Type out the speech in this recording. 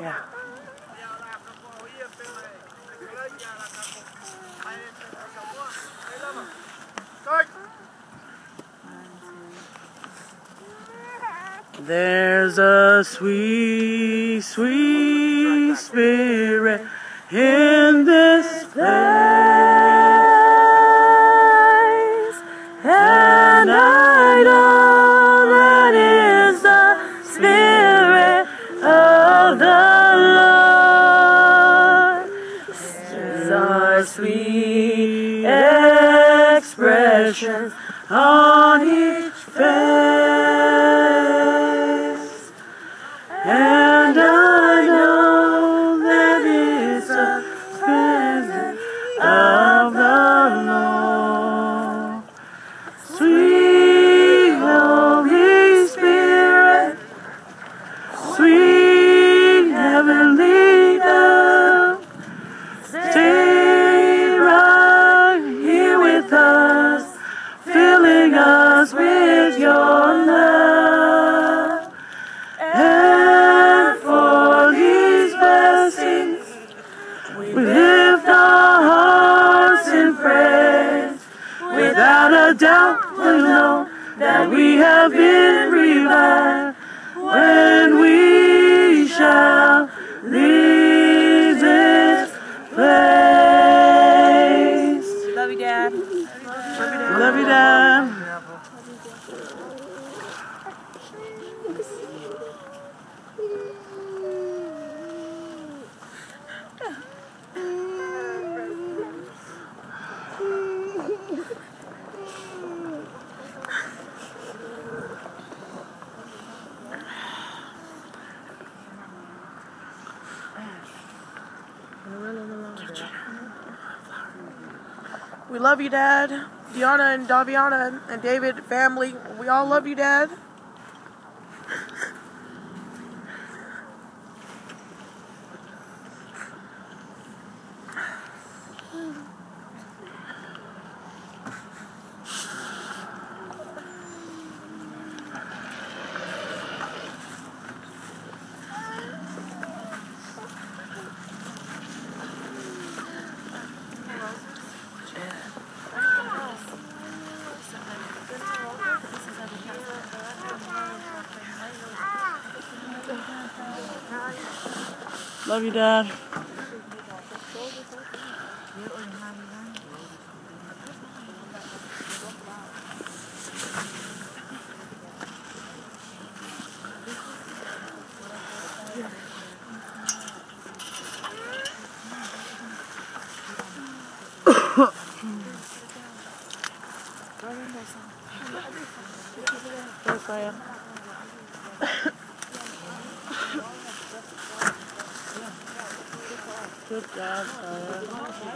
Yeah. There's a sweet, sweet spirit in this place, and I know that is the Spirit of the Lord. There's our sweet expression on each face, and I know that it's the presence of the Lord. Sweet Holy Spirit, sweet heavenly dove, stay right here with us, filling us with your love. And for these blessings, we lift our hearts in praise. Without a doubt, we know that we have been revived when we shall leave this place. Love you, Dad. Love you, Dad. We love you, Dad. Deanna and Daviana and David, family, we all love you, Dad. Love you, Dad. Yes, I am. Good job, Sarah.